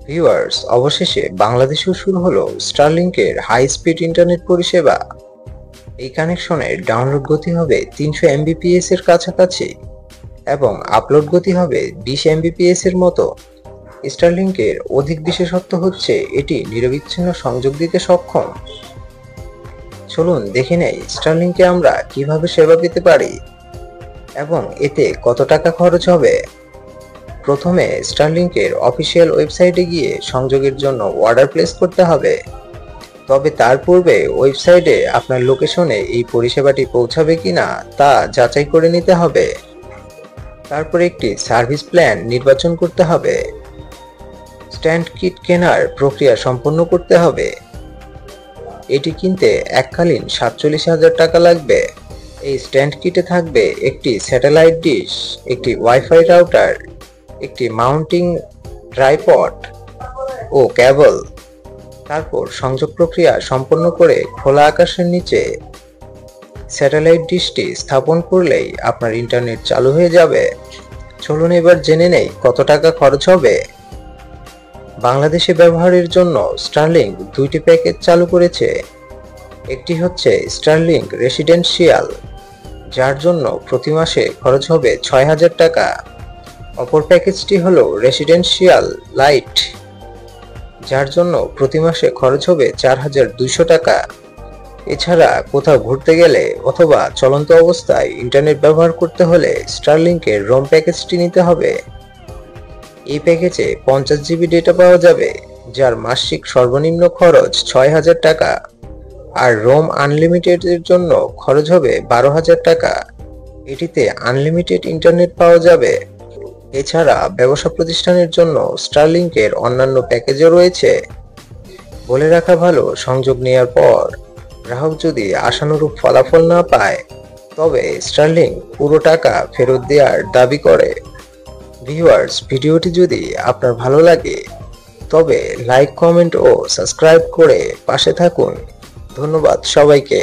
Viewers, অবশেষে বাংলাদেশেও শুরু হলো স্টারলিংকের হাই স্পিড ইন্টারনেট পরিষেবা। এই কানেকশনের ডাউনলোড গতি হবে 300 এমবিপিএস এর কাছাকাছি এবং আপলোড গতি হবে 20 এমবিপিএস এর মতো। স্টারলিংকের অধিক বিশেষত্ব হচ্ছে এটি নিরবিচ্ছিন্ন সংযোগ দিতে সক্ষম। চলুন দেখে নেই স্টারলিংকে আমরা কিভাবে সেবা পেতে পারি এবং এতে কত টাকা খরচ হবে। প্রথমে স্টারলিংকের অফিসিয়াল ওয়েবসাইটে গিয়ে সংযোগের জন্য অর্ডার প্লেস করতে হবে। তবে তার পূর্বে ওয়েবসাইটে আপনার লোকেশনে এই পরিষেবাটি পৌঁছাবে কিনা তা যাচাই করে নিতে হবে। তারপর একটি সার্ভিস প্ল্যান নির্বাচন করতে হবে। স্ট্যান্ড কিট কেনার প্রক্রিয়া সম্পন্ন করতে হবে। এটি কিনতে এককালীন 47,000 টাকা লাগবে। এই স্ট্যান্ড কিটে থাকবে একটি স্যাটেলাইট ডিশ, একটি ওয়াইফাই রাউটার, একটি মাউন্টিং ট্রাইপড ও কেবল। তারপর সংযোগ প্রক্রিয়া সম্পন্ন করে খোলা আকাশের নিচে স্যাটেলাইট ডিশটি স্থাপন করলেই আপনার ইন্টারনেট চালু হয়ে যাবে। চলুন এবার জেনে নেই কত টাকা খরচ হবে। বাংলাদেশে ব্যবহারের জন্য স্টারলিংক দুইটি প্যাকেজ চালু করেছে। একটি হচ্ছে স্টারলিংক রেসিডেন্সিয়াল, যার জন্য প্রতি মাসে খরচ হবে 6,000 টাকা। অপর প্যাকেজটি হলো রেসিডেন্সিয়াল লাইট, যার জন্য প্রতি মাসে খরচ হবে 4,200 টাকা। এছাড়া কোথাও ঘুরতে গেলে অথবা চলন্ত অবস্থায় ইন্টারনেট ব্যবহার করতে হলে স্টারলিংকের রোম প্যাকেজটি নিতে হবে। এই প্যাকেজে 50 জিবি ডেটা পাওয়া যাবে, যার মাসিক সর্বনিম্ন খরচ 6,000 টাকা। আর রোম আনলিমিটেডের জন্য খরচ হবে 12,000 টাকা। এটিতে আনলিমিটেড ইন্টারনেট পাওয়া যাবে। এছাড়া ব্যবসা প্রতিষ্ঠানের জন্য স্টারলিংকের অন্যান্য প্যাকেজও রয়েছে। বলে রাখা ভালো, সংযোগ নেওয়ার পর গ্রাহক যদি আশানুরূপ ফলাফল না পায় তবে স্টারলিংক পুরো টাকা ফেরত দেওয়ার দাবি করে। ভিউয়ার্স, ভিডিওটি যদি আপনার ভালো লাগে তবে লাইক, কমেন্ট ও সাবস্ক্রাইব করে পাশে থাকুন। ধন্যবাদ সবাইকে।